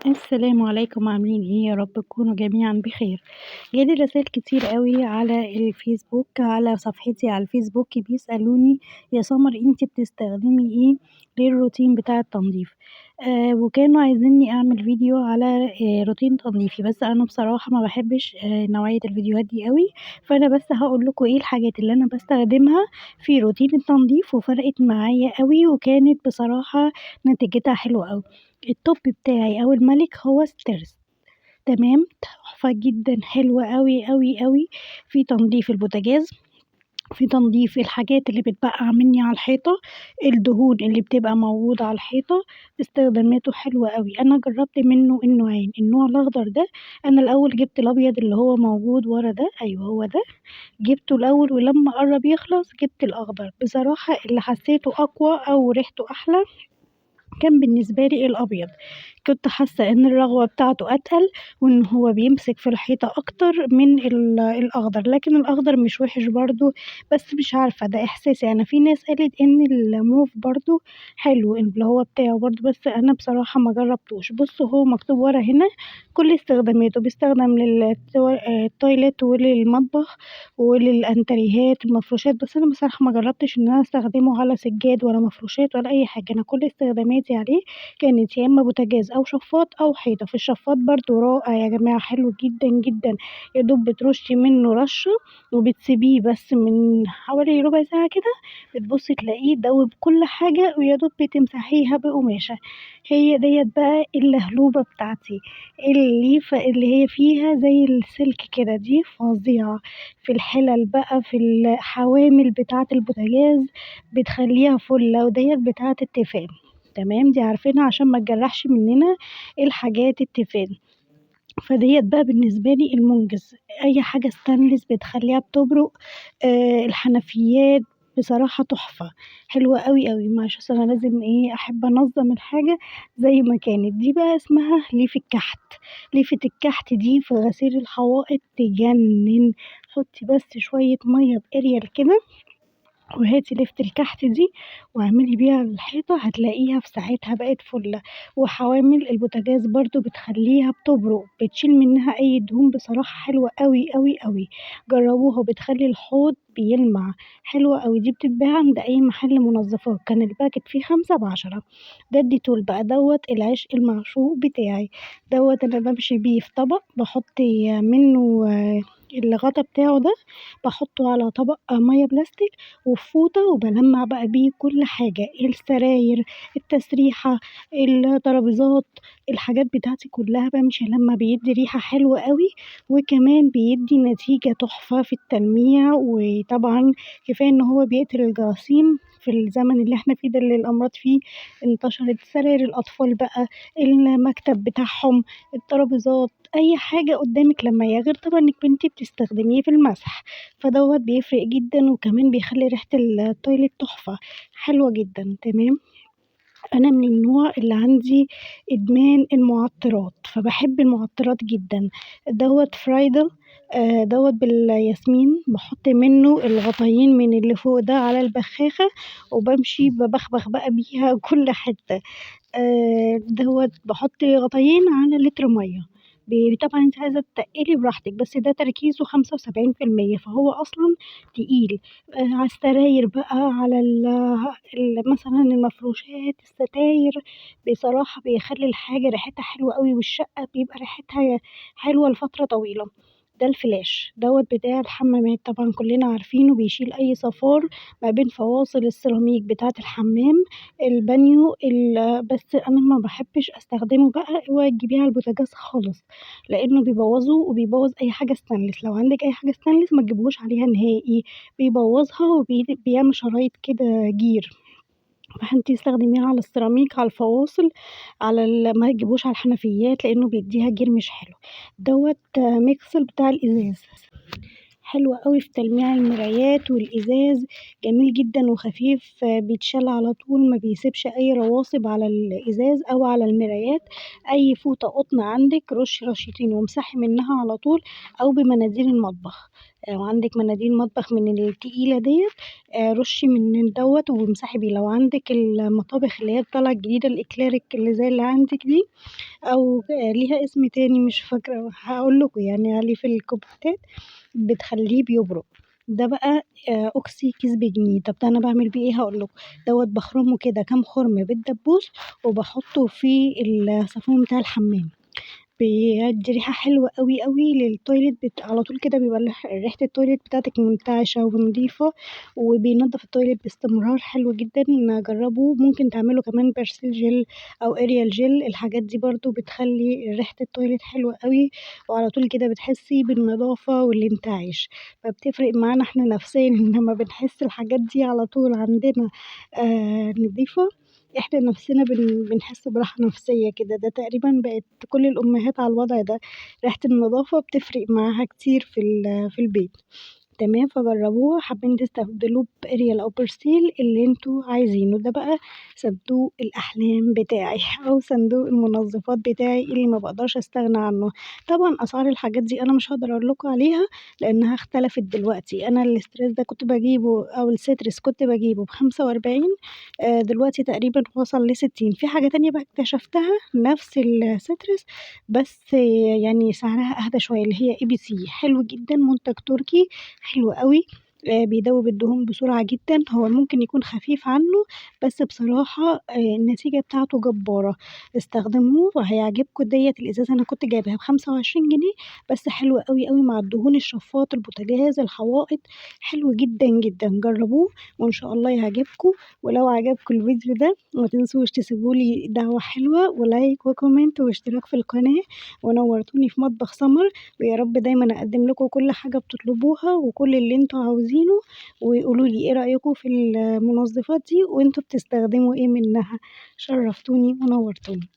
السلام عليكم، عاملين إيه؟ يا رب تكونوا جميعًا بخير. جالي رسايل كتير أوي على الفيسبوك، على صفحتي على الفيسبوك بيسألوني يا سمر أنتِ بتستخدمي إيه للروتين بتاع التنضيف؟ وكانوا عايزينّي أعمل فيديو على روتين تنظيفي، بس أنا بصراحة ما باحبش نوعية الفيديوهات دي أوي، فأنا بس هاقول لكم إيه الحاجات اللي أنا باستخدمها في روتين التنضيف وفرقت معايا أوي، وكانت بصراحة نتيجتها حلوة أوي. الtop بتاعي أو المَلِك هو الستيرز، تمام، تحفة جدًا، حلوة أوي، أوي، أوي في تنضيف البوتاجاز، في تنضيف الحاجات اللي بتبقّع منّي على الحيطة، الدهون اللي بتبقى موجودة على الحيطة، استخداماته حلوة أوي. أنا جرّبت منّه النوعين، النوع الأخضر ده أنا الأول جِبت الأبيض اللي هو موجود ورا ده، أيوه هو ده، جِبته الأول ولمّا قرّب يخلص جِبت الأخضر، بصراحة اللي حسّيته أقوى أو ريحته أحلى كان بالنسبة لي الأبيض، كنت حاسة إن الرغوة بتاعته أتقل، وإن هو بيمسك في الحيطة أكتر من الأخضر، لكن الأخضر مش وِحِش برضه، بس مش عارفة ده إحساسي أنا، في ناس قالت إن الموف برضه حلو اللي هو بتاعه برضه، بس أنا بصراحة ما جربتوش. بُصّوا هو مكتوب ورا هنا كل استخداماته، بيستخدم التويليت وللمطبخ وللأنتريهات، المفروشات، بس أنا بصراحة ما جربتش إن أنا أستخدمه على سجاد ولا مفروشات ولا أي حاجة، أنا كل استخداماتي عليه كانت يا إما بوتاجاز أو شفاط أو حيطة، في الشفاط برضه رائع يا جماعة حلو جدًا، جدًا، يا دوب بترشي منه رشة وبتسيبيه بس من حوالي ربع ساعة كده، بتبُصّي تلاقيه دوّب كل حاجة ويا دوب بتمسحيها بقماشة، هي ديّة بقى اللهلوبة بتاعتي، الليفة اللي هي فيها زي السلك كده دي فظيعة، في الحلل بقى في الحوامل بتاعة البوتاجاز بتخلّيها فُلّة، وديّة بتاعة التيفال. تمام، دي عارفينها عشان ما تجرّحش مننا الحاجات التيفال، فديّة بقى بالنسبة لي المُنجز، أي حاجة stainless بتخلّيها بتبرق، الحنفيات بصراحة تحفة، حلوة أوي، أوي، مش أصل أنا لازم إيه، أحب أنظّم الحاجة زي ما كانت، دي بقى اسمها ليفة كحت، ليفة الكحت دي في غسيل الحوائط تجنن، حُطّي بس شوية مَيّة بأريال كده وهاتي ليفة الكحت دي واعملي بيها الحيطة هتلاقيها في ساعتها بقت فُلّة، وحوامل البوتاجاز برضه بتخلّيها بتبرق، بتشيل منها أي دهون بصراحة حلوة أوي، أوي، أوي، جرّبوها بتخلّي الحوض بيلمع، حلوة أوي، دي بتتباع عند أي محل منظفات، كان الباكيت فيه 5 ب10، ده الديتول بقى دوّة العشق المعشوق بتاعي، دوّة أنا بامشي بيه في طبق باحط منه الغطا بتاعه ده باحطه على طبق مَيّة بلاستيك وفي فوطة وبالمّع بقى بيه كل حاجة، السراير، التسريحة، الترابيزات، الحاجات بتاعتي كلّها بامشي ألمّع بيدّي ريحة حلوة أوي، وكمان بيدّي نتيجة تحفة في التلميع، وطبعًا كفاية إن هو بيقتل الجراثيم في الزمن اللي إحنا فيه ده اللي الأمراض فيه انتشرت، سراير الأطفال بقى، المكتب بتاعهم، الترابيزات، أي حاجة قدّامِك لمّاعية، غير طبعًا إنِّك أنتِ بتستخدميه في المسح. فدوّة بيفرق جدًا وكمان بيخلّي ريحة التويليت تحفة، حلوة جدًا تمام، أنا من النوع اللي عندي إدمان المُعطِّرات، فباحب المُعطِّرات جدًا، دوّة فرايدل دوّة بالياسمين، باحُط منّه الغطايين من اللي فوق ده على البخاخة وبامشي بابخبخ بقى بيها كل حتّة. دوّة باحُط غطايين على لتر مَيّة، طبعًا أنتِ عايزة تتقِّلي براحتِك، بس ده تركيزه 75% فهو أصلًا تقيل، على السراير بقى، على مثلًا المفروشات، الستاير، بصراحة بيخلّي الحاجة ريحتها حلوة أوي والشقة بيبقى ريحتها حلوة لفترة طويلة. ده الفلاش، دوّة بتاع الحمامات طبعًا كُلّنا عارفينه بيشيل أي صفار ما بين فواصل السيراميك بتاعة الحمام، البانيو، بس أنا ما باحبش أستخدمه بقى اوعي تجيبيه على البوتاجاز خالص، لإنه بيبوّظه وبيبوّظ أي حاجة stainless، لو عندِك أي حاجة stainless ما تجيبيهوش عليها نهائي، بيبوّظها بيعمل شرايط كده جير، فأنتِ استخدميه على السيراميك، على الفواصل، على ما تجيبيهوش على الحنفيات لإنه بيدّيها جير مش حلو، دوّة ميكسل بتاع الإزاز. حلو أوي في تلميع المرايات والإزاز، جميل جدًا وخفيف بيتشال على طول ما بيسيبش أي رواسب على الإزاز أو على المرايات، أي فوطة قطن عندِك رشي رشيتين وامسحي منها على طول أو بمناديل المطبخ، وعندِك مناديل مطبخ من التقيلة ديّة رُشّي من دوّة وامسحي بيه، لو عندِك المطابخ اللي هي طالعة الجديدة الإكليريك اللي زي اللي عندِك دي أو ليها اسم تاني مش فاكرة هاقول لكم يعني عليه في الكومنتات بتخلّيه بيبرق، ده بقى أوكسي كيس بجنيه، طب ده أنا باعمل بيه إيه هاقول لكم، دوّة باخرمه كده كام خرم بالدبوس وباحطه في الصابون بتاع الحمام. بيدّي ريحة حلوة أوي، أوي للتويلت على طول كده بيبقى ريحة التويلت بتاعتِك منتعشة ونضيفة، وبينضّف التويلت باستمرار حلو جدًا، جرّبوه ممكن تعملوا كمان بيرسيل جل أو أريال جل الحاجات دي برضه بتخلّي ريحة التويلت حلوة أوي، وعلى طول كده بتحسّي بالنضافة والانتعاش، فبتفرق معانا إحنا نفسيًا لمّا بنحس الحاجات دي على طول عندنا نضيفة إحنا نفسنا بنحس براحة نفسية كده، ده تقريبًا بقت كل الأمهات على الوضع ده، ريحة النضافة بتفرق معاها كتير في البيت. تمام، فجرّبوها حابين تستبدلوه بأريال أو بيرسيل اللي أنتم عايزينه، ده بقى صندوق الأحلام بتاعي أو صندوق المنظفات بتاعي اللي ما باقدرش أستغنى عنه. طبعًا أسعار الحاجات دي أنا مش هاقدر أقول لكم عليها لإنها اختلفت دلوقتي، أنا الإسبريس ده كنت باجيبه أو السيترس كنت باجيبه ب45 دلوقتي تقريبًا وصل ل60 في حاجة تانية بقى اكتشفتها نفس السيترس بس يعني سعرها أهدى شوية اللي هي ABC حلو جدًا منتج تركي حلو أوي، بيدوّب الدهون بسرعة جدًا، هو ممكن يكون خفيف عنّه، بس بصراحة النتيجة بتاعته جبارة، استخدموه وهيعجبكم ديّة الإزازة أنا كنت جايباها ب25 جنيه، بس حلوة أوي، أوي مع الدهون الشفاط، البوتاجاز، الحوائط، حلو جدًا، جدًا، جرّبوه وإن شاء الله يعجبكم، ولو عجبكم الفيديو ده ما تنسوش تسيبوا لي دعوة حلوة ولايك وكومنت واشتراك في القناة، ونورتوني في مطبخ سمر. ويا رب دايمًا أقدّم لكم كل حاجة بتطلبوها وكل اللي أنتم عاوزينه، وقولوا لي إيه رأيكم في المنظفات دي وأنتم بتستخدموا إيه منها، شرّفتوني ونورتوني.